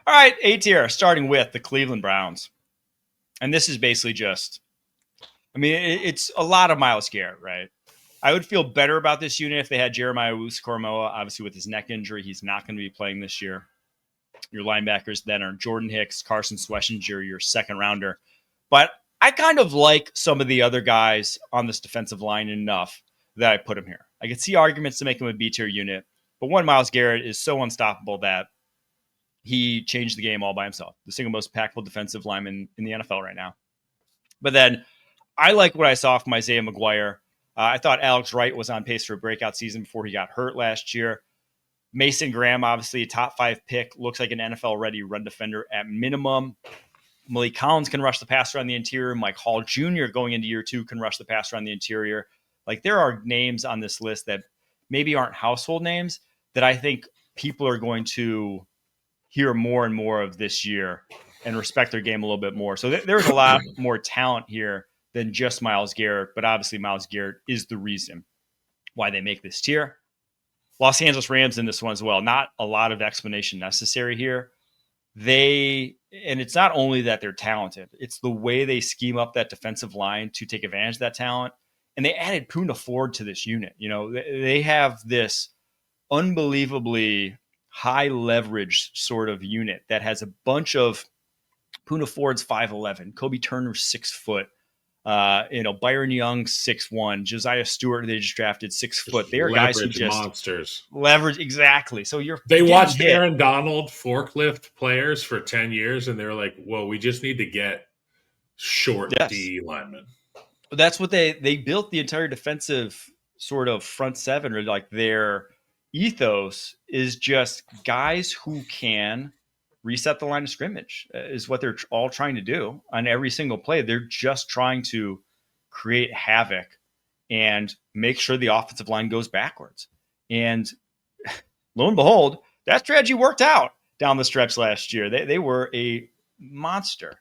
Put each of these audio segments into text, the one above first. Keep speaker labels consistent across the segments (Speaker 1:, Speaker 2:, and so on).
Speaker 1: All right, A tier, starting with the Cleveland Browns. And this is basically just, it's a lot of Myles Garrett, right? I would feel better about this unit if they had Jeremiah Owusu-Koramoah. Obviously, with his neck injury, he's not going to be playing this year. Your linebackers then are Jordan Hicks, Carson Schwarzenegger, your second rounder. But I kind of like some of the other guys on this defensive line enough that I put him here. I could see arguments to make him a B tier unit, but one, Myles Garrett is so unstoppable that he changed the game all by himself. The single most impactful defensive lineman in the NFL right now. But then I like what I saw from Isaiah McGuire. I thought Alex Wright was on pace for a breakout season before he got hurt last year. Mason Graham, obviously a top 5 pick, looks like an NFL-ready run defender at minimum. Malik Collins can rush the passer on the interior. Mike Hall Jr. going into year 2 can rush the passer on the interior. Like, there are names on this list that maybe aren't household names that I think people are going to hear more and more of this year and respect their game a little bit more. So there's a lot more talent here than just Myles Garrett, but obviously Myles Garrett is the reason why they make this tier. Los Angeles Rams in this one as well. Not a lot of explanation necessary here. And it's not only that they're talented, it's the way they scheme up that defensive line to take advantage of that talent. And they added Poona Ford to this unit. You know, they have this unbelievably high leverage sort of unit that has a bunch of Poona Ford's 5'11", Kobe Turner's 6 foot, Byron Young 6'1", Josiah Stewart they just drafted 6 foot. They are guys who just
Speaker 2: monsters.
Speaker 1: Leverage exactly. So
Speaker 2: they watched Aaron Donald forklift players for 10 years, and they're like, "Well, we just need to get short D linemen."
Speaker 1: That's what they built the entire defensive sort of front seven, or like their ethos is just guys who can reset the line of scrimmage is what they're all trying to do on every single play. They're just trying to create havoc and make sure the offensive line goes backwards. And lo and behold, that strategy worked out down the stretch last year. They were a monster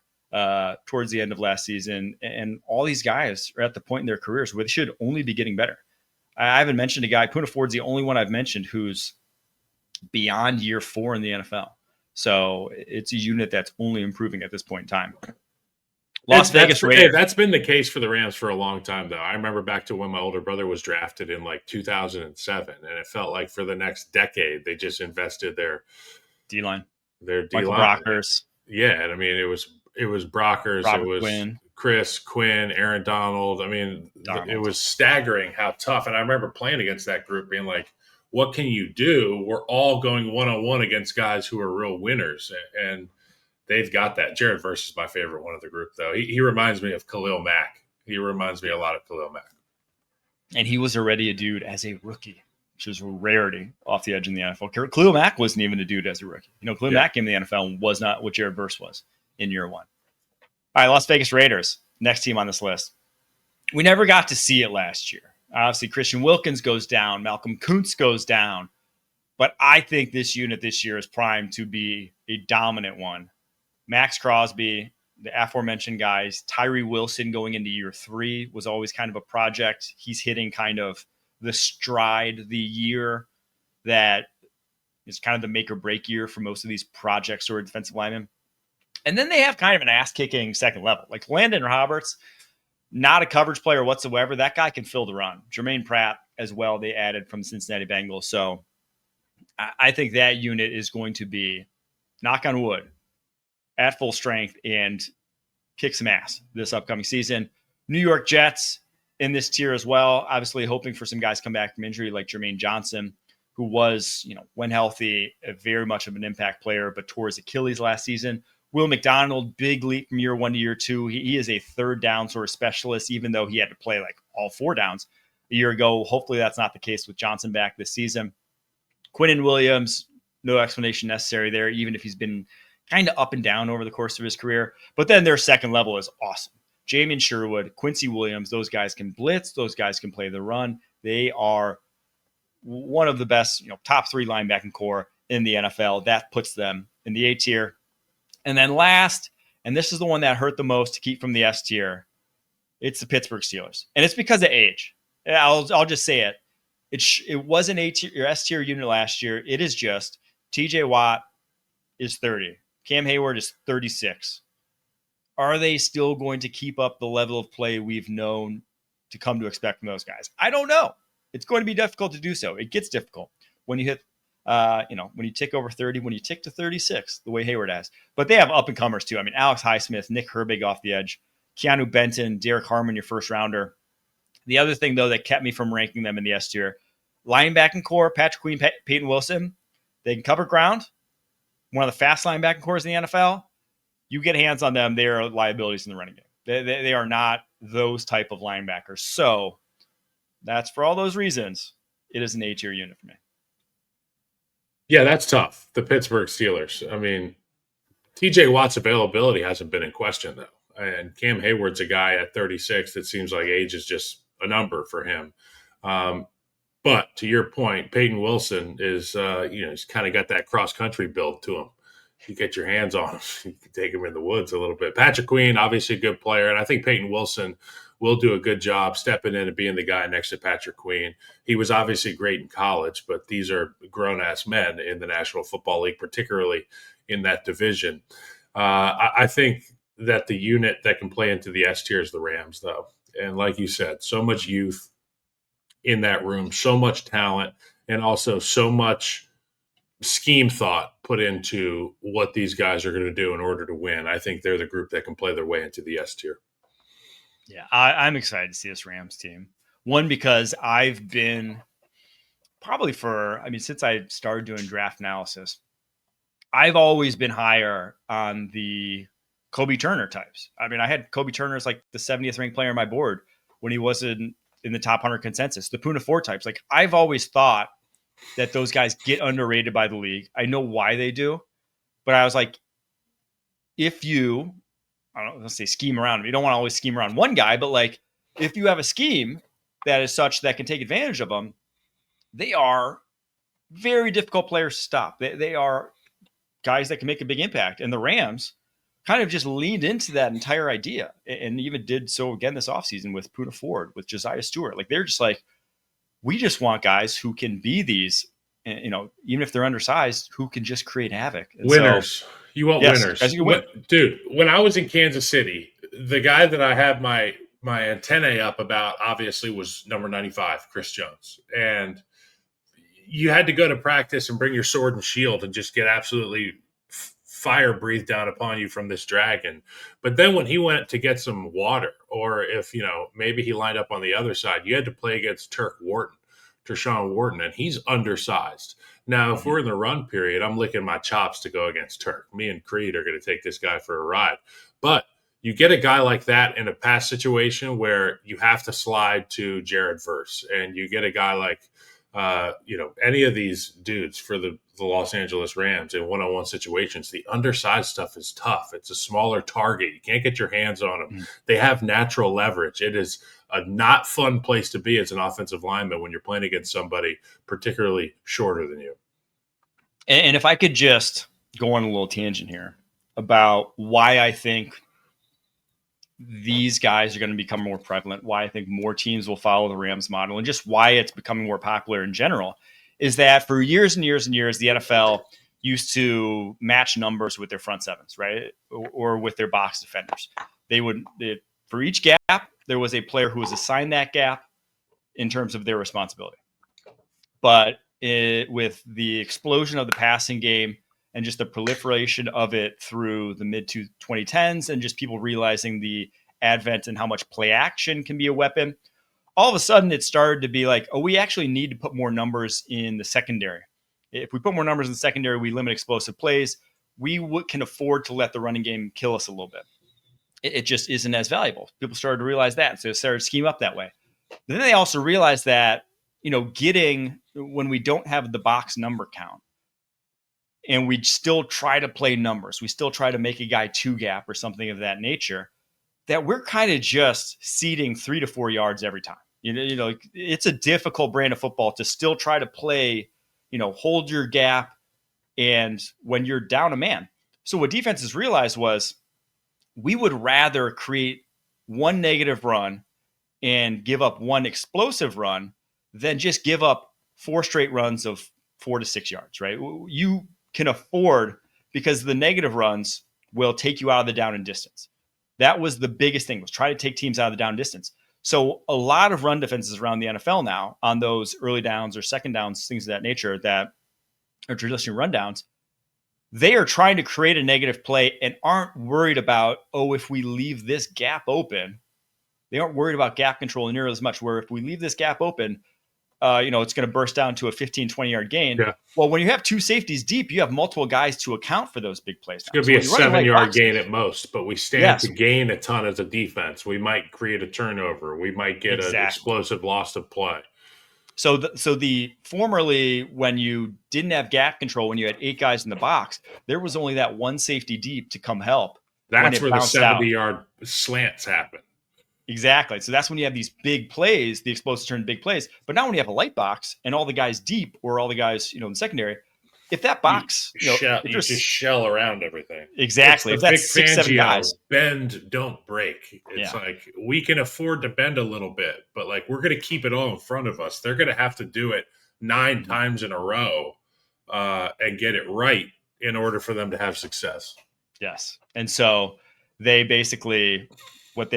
Speaker 1: towards the end of last season. And all these guys are at the point in their careers where they should only be getting better. I haven't mentioned a guy, Poona Ford's the only one I've mentioned who's beyond year 4 in the NFL. So it's a unit that's only improving at this point in time. Las Vegas Raiders.
Speaker 2: That's been the case for the Rams for a long time, though. I remember back to when my older brother was drafted in like 2007, and it felt like for the next decade they just invested their
Speaker 1: D-line.
Speaker 2: Michael
Speaker 1: Brockers.
Speaker 2: Yeah, I mean it was Brockers,
Speaker 1: Robert
Speaker 2: it was
Speaker 1: Quinn.
Speaker 2: Chris Quinn, Aaron Donald. I mean, it was staggering how tough. And I remember playing against that group being like, what can you do? We're all going one-on-one against guys who are real winners. And they've got that. Jared Verse is my favorite one of the group, though. He reminds me of Khalil Mack. He reminds me a lot of Khalil Mack.
Speaker 1: And he was already a dude as a rookie, which is a rarity off the edge in the NFL. Khalil Mack wasn't even a dude as a rookie. Khalil Mack came in the NFL and was not what Jared Verse was in year 1. All right, Las Vegas Raiders, next team on this list. We never got to see it last year. Obviously, Christian Wilkins goes down. Malcolm Kuntz goes down. But I think this unit this year is primed to be a dominant one. Max Crosby, the aforementioned guys, Tyree Wilson going into year 3 was always kind of a project. He's hitting kind of the stride, the year that is kind of the make or break year for most of these projects or defensive linemen. And then they have kind of an ass-kicking second level. Like Landon Roberts, not a coverage player whatsoever. That guy can fill the run. Jermaine Pratt as well, they added from Cincinnati Bengals. So I think that unit is going to be, knock on wood, at full strength and kick some ass this upcoming season. New York Jets in this tier as well. Obviously hoping for some guys come back from injury like Jermaine Johnson, who was, when healthy, very much of an impact player, but tore his Achilles last season. Will McDonald, big leap from year 1 to year 2. He is a third down sort of specialist, even though he had to play like all 4 downs a year ago. Hopefully that's not the case with Johnson back this season. Quinnen Williams, no explanation necessary there, even if he's been kind of up and down over the course of his career. But then their second level is awesome. Jamin Sherwood, Quincy Williams, those guys can blitz. Those guys can play the run. They are one of the best, top 3 linebacking core in the NFL. That puts them in the A tier. And then last, and this is the one that hurt the most to keep from the S tier, it's the Pittsburgh Steelers. And it's because of age. I'll just say it. It was an A tier, S tier unit last year. It is just TJ Watt is 30. Cam Hayward is 36. Are they still going to keep up the level of play we've known to come to expect from those guys? I don't know. It's going to be difficult to do so. It gets difficult when you hit, when you tick over 30, when you tick to 36, the way Hayward has. But they have up-and-comers too. I mean, Alex Highsmith, Nick Herbig off the edge, Keanu Benton, Derek Harmon, your first rounder. The other thing, though, that kept me from ranking them in the S tier, linebacking core, Patrick Queen, Peyton Wilson, they can cover ground. One of the fast linebacking cores in the NFL. You get hands on them, they are liabilities in the running game. They are not those type of linebackers. So that's for all those reasons. It is an A-tier unit for me.
Speaker 2: Yeah, that's tough. The Pittsburgh Steelers. I mean, TJ Watt's availability hasn't been in question, though. And Cam Hayward's a guy at 36 that seems like age is just a number for him. But to your point, Peyton Wilson is, he's kind of got that cross-country build to him. You get your hands on him, you can take him in the woods a little bit. Patrick Queen, obviously a good player, and I think Peyton Wilson will do a good job stepping in and being the guy next to Patrick Queen. He was obviously great in college, but these are grown-ass men in the National Football League, particularly in that division. I think that the unit that can play into the S tier is the Rams, though. And like you said, so much youth in that room, so much talent, and also so much scheme thought put into what these guys are going to do in order to win. I think they're the group that can play their way into the S tier.
Speaker 1: Yeah, I'm excited to see this Rams team. One, because I've been probably since I started doing draft analysis, I've always been higher on the Kobe Turner types. I mean, I had Kobe Turner as like the 70th ranked player on my board when he wasn't in the top 100 consensus. The Puna 4 types. Like, I've always thought that those guys get underrated by the league. I know why they do, but I was like, if you, I don't know, let's say scheme around them. You don't want to always scheme around one guy, but like, if you have a scheme that is such that can take advantage of them, they are very difficult players to stop. They are guys that can make a big impact. And the Rams kind of just leaned into that entire idea and even did so again this offseason with Puna Ford, with Josiah Stewart. Like, they're just like, we just want guys who can be these, even if they're undersized, who can just create havoc. And
Speaker 2: winners. You want winners.
Speaker 1: Guys who can win.
Speaker 2: Dude, when I was in Kansas City, the guy that I had my antennae up about obviously was number 95, Chris Jones. And you had to go to practice and bring your sword and shield and just get absolutely fire breathed down upon you from this dragon. But then when he went to get some water, or if, maybe he lined up on the other side, you had to play against Tershawn Wharton, and he's undersized. Now, if we're in the run period, I'm licking my chops to go against Turk. Me and Creed are going to take this guy for a ride. But you get a guy like that in a pass situation where you have to slide to Jared Verse, and you get a guy like, any of these dudes for the Los Angeles Rams in one-on-one situations, the undersized stuff is tough. It's a smaller target. You can't get your hands on them. They have natural leverage. It is a not fun place to be as an offensive lineman when you're playing against somebody particularly shorter than you.
Speaker 1: And if I could just go on a little tangent here about why I think these guys are going to become more prevalent, why I think more teams will follow the Rams model, and just why it's becoming more popular in general, is that for years and years and years, the NFL used to match numbers with their front sevens, right? Or with their box defenders. For each gap, there was a player who was assigned that gap in terms of their responsibility. But with the explosion of the passing game and just the proliferation of it through the mid-2010s and just people realizing the advent and how much play action can be a weapon, all of a sudden it started to be like, oh, we actually need to put more numbers in the secondary. If we put more numbers in the secondary, we limit explosive plays. We can afford to let the running game kill us a little bit. It just isn't as valuable. People started to realize that. So they started to scheme up that way. Then they also realized that, when we don't have the box number count and we still try to play numbers, we still try to make a guy 2-gap or something of that nature, that we're kind of just ceding 3 to 4 yards every time. It's a difficult brand of football to still try to play, hold your gap and when you're down a man. So what defenses realized was we would rather create one negative run and give up one explosive run than just give up 4 straight runs of 4 to 6 yards, right? You can afford because the negative runs will take you out of the down and distance. That was the biggest thing, was try to take teams out of the down distance. So a lot of run defenses around the NFL now on those early downs or second downs, things of that nature that are traditionally run downs, they are trying to create a negative play and aren't worried about, if we leave this gap open, they aren't worried about gap control nearly as much, where if we leave this gap open, it's going to burst down to a 15, 20-yard gain.
Speaker 2: Yeah.
Speaker 1: Well, when you have two safeties deep, you have multiple guys to account for those big plays.
Speaker 2: It's going to be a 7-yard gain at most, but we stand to gain a ton as a defense. We might create a turnover. We might get an explosive loss of play.
Speaker 1: So the formerly, when you didn't have gap control, when you had 8 guys in the box, there was only that one safety deep to come help.
Speaker 2: That's where the 70-yard slants happen.
Speaker 1: Exactly. So that's when you have these big plays, the explosive turn big plays. But now when you have a light box and all the guys deep, or all the guys, in the secondary, if that box,
Speaker 2: you just shell around everything.
Speaker 1: Exactly. If that's 6, 7 guys,
Speaker 2: bend, don't break. It's like, we can afford to bend a little bit, but like, we're going to keep it all in front of us. They're going to have to do it 9 times in a row and get it right in order for them to have success.
Speaker 1: Yes. And so they basically, what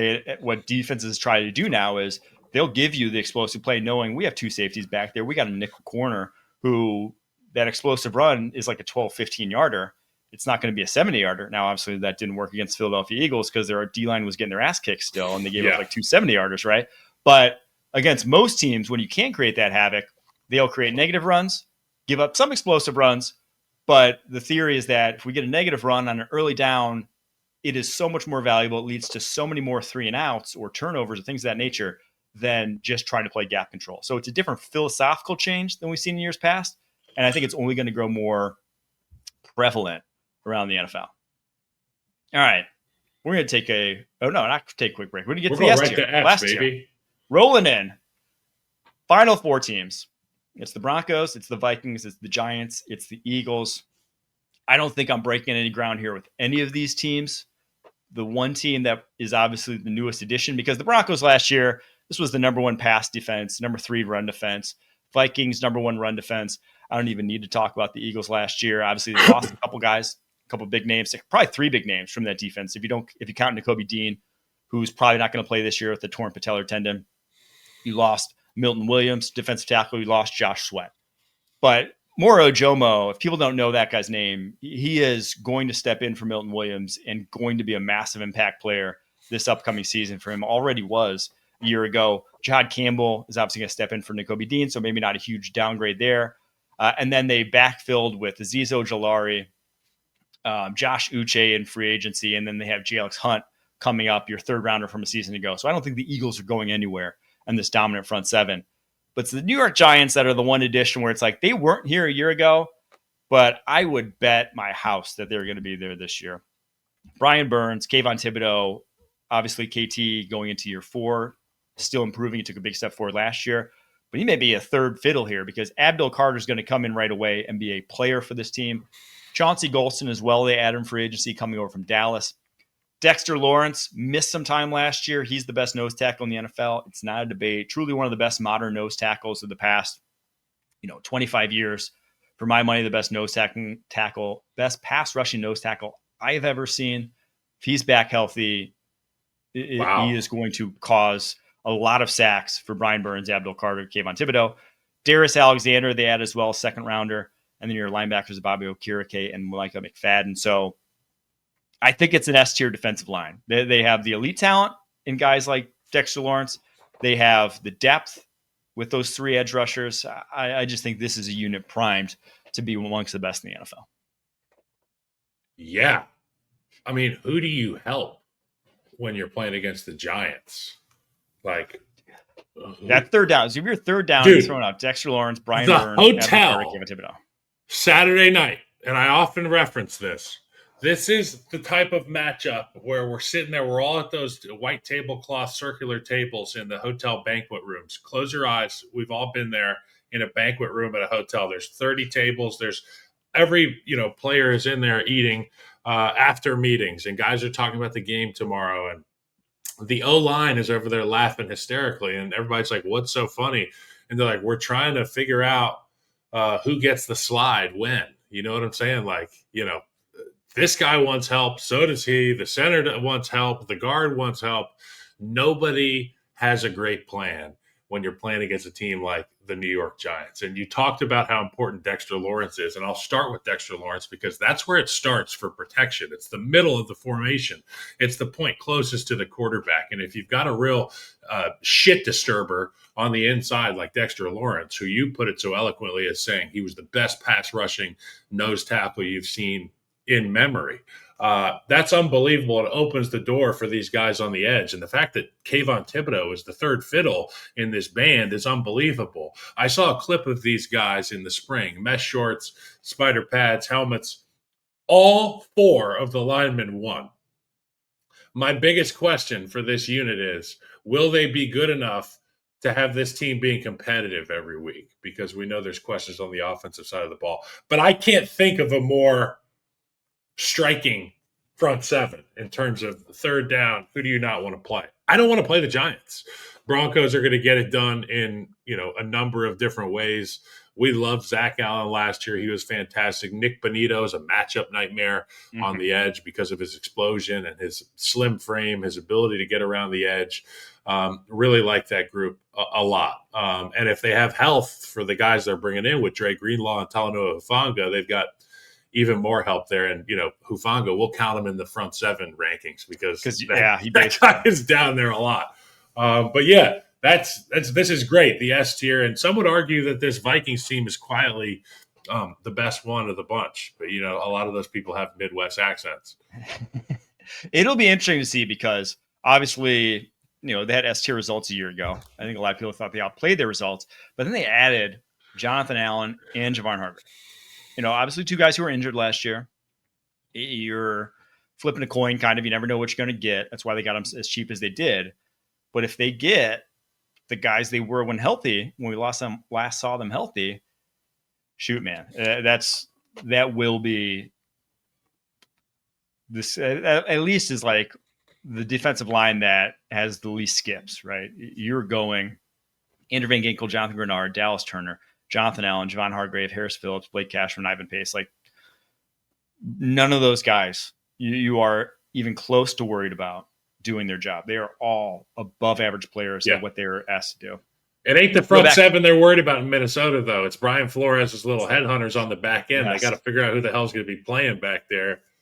Speaker 1: defenses try to do now is they'll give you the explosive play knowing we have 2 safeties back there. We got a nickel corner who that explosive run is like a 12, 15-yarder. It's not going to be a 70-yarder. Now, obviously, that didn't work against Philadelphia Eagles because their D-line was getting their ass kicked still, and they gave up like 2 70-yarders, right? But against most teams, when you can't create that havoc, they'll create negative runs, give up some explosive runs. But the theory is that if we get a negative run on an early down, it is so much more valuable. It leads to so many more 3-and-outs or turnovers or things of that nature than just trying to play gap control. So it's a different philosophical change than we've seen in years past. And I think it's only going to grow more prevalent around the NFL. All right. We're going to take not take a quick break. We're going to get to the S tier. Last tier. Rolling in. Final 4 teams. It's the Broncos, it's the Vikings, it's the Giants, it's the Eagles. I don't think I'm breaking any ground here with any of these teams. The one team that is obviously the newest addition, because the Broncos last year, this was the number 1 pass defense, number 3 run defense. Vikings, number 1 run defense. I don't even need to talk about the Eagles last year. Obviously, they lost a couple guys, a couple big names, probably 3 big names from that defense. If you count Nakobe Dean, who's probably not going to play this year with the torn patellar tendon. You lost Milton Williams, defensive tackle. You lost Josh Sweat. But Moro Ojomo, if people don't know that guy's name, he is going to step in for Milton Williams and going to be a massive impact player this upcoming season for him. Already was a year ago. Jihad Campbell is obviously going to step in for Nakobe Dean, so maybe not a huge downgrade there. And then they backfilled with Azeez Ojulari, Josh Uche in free agency, and then they have J. Alex Hunt coming up, your 3rd rounder from a season ago. So I don't think the Eagles are going anywhere in this dominant front 7. But it's the New York Giants that are the one addition where it's like they weren't here a year ago, but I would bet my house that they're going to be there this year. Brian Burns, Kayvon Thibodeau, obviously KT going into year 4, still improving. He took a big step forward last year. But he may be a 3rd fiddle here because Abdul Carter is going to come in right away and be a player for this team. Chauncey Golston as well. They added him free agency coming over from Dallas. Dexter Lawrence missed some time last year. He's the best nose tackle in the NFL. It's not a debate. Truly one of the best modern nose tackles of the past, 25 years. For my money, the best nose tackle, best pass rushing nose tackle I have ever seen. If he's back healthy, he is going to cause a lot of sacks for Brian Burns, Abdul Carter, Kayvon Thibodeau. Darius Alexander, they add as well, 2nd rounder. And then your linebackers, Bobby Okereke and Micah McFadden. So I think it's an S-tier defensive line. They have the elite talent in guys like Dexter Lawrence. They have the depth with those 3 edge rushers. I just think this is a unit primed to be amongst the best in the NFL.
Speaker 2: Yeah. I mean, who do you help when you're playing against the Giants? Like
Speaker 1: that 3rd down. So if you're 3rd down, you're throwing out Dexter Lawrence, Brian Burns,
Speaker 2: hotel Saturday night, and I often reference this. This is the type of matchup where we're sitting there. We're all at those white tablecloth circular tables in the hotel banquet rooms. Close your eyes. We've all been there in a banquet room at a hotel. There's 30 tables. There's every player is in there eating after meetings, and guys are talking about the game tomorrow. And the O-line is over there laughing hysterically, and everybody's like, what's so funny? And they're like, we're trying to figure out who gets the slide when. You know what I'm saying? Like, this guy wants help. So does he. The center wants help. The guard wants help. Nobody has a great plan when you're playing against a team like the New York Giants. And you talked about how important Dexter Lawrence is. And I'll start with Dexter Lawrence because that's where it starts for protection. It's the middle of the formation. It's the point closest to the quarterback. And if you've got a real shit disturber on the inside like Dexter Lawrence, who you put it so eloquently as saying he was the best pass rushing nose tackle you've seen in memory. That's unbelievable. It opens the door for these guys on the edge. And the fact that Kayvon Thibodeau is the third fiddle in this band is unbelievable. I saw a clip of these guys in the spring, mesh shorts, spider pads, helmets. All four of the linemen won. My biggest question for this unit is, will they be good enough to have this team being competitive every week? Because we know there's questions on the offensive side of the ball. But I can't think of a more striking front seven in terms of third down. Who do you not want to play? I don't want to play the Giants. Broncos are going to get it done in, a number of different ways. We loved Zach Allen last year. He was fantastic. Nick Bonito is a matchup nightmare on the edge because of his explosion and his slim frame, his ability to get around the edge. Really like that group a lot. And if they have health for the guys they're bringing in with Dre Greenlaw and Talanoa Hufanga, they've got even more help there. And, Hufanga, we'll count him in the front seven rankings because that guy is down there a lot. But yeah, this is great, the S tier. And some would argue that this Vikings team is quietly the best one of the bunch. But, a lot of those people have Midwest accents.
Speaker 1: It'll be interesting to see because obviously, they had S tier results a year ago. I think a lot of people thought they outplayed their results, but then they added Jonathan Allen and Javon Hargrave. Obviously two guys who were injured last year. You're flipping a coin kind of. You never know what you're going to get. That's why they got them as cheap as they did. But if they get the guys they were when healthy, when we last saw them healthy, shoot, man, that will be this at least is like the defensive line that has the least skips, right? You're going Andrew Van Ginkel, Jonathan Grenard, Dallas Turner, Jonathan Allen, Javon Hargrave, Harris Phillips, Blake Cashman, Ivan Pace. Like none of those guys you are even close to worried about doing their job. They are all above average players at what they're asked to do.
Speaker 2: It ain't the front seven they're worried about in Minnesota, though. It's Brian Flores' little headhunters on the back end. Yes. They got to figure out who the hell's going to be playing back there.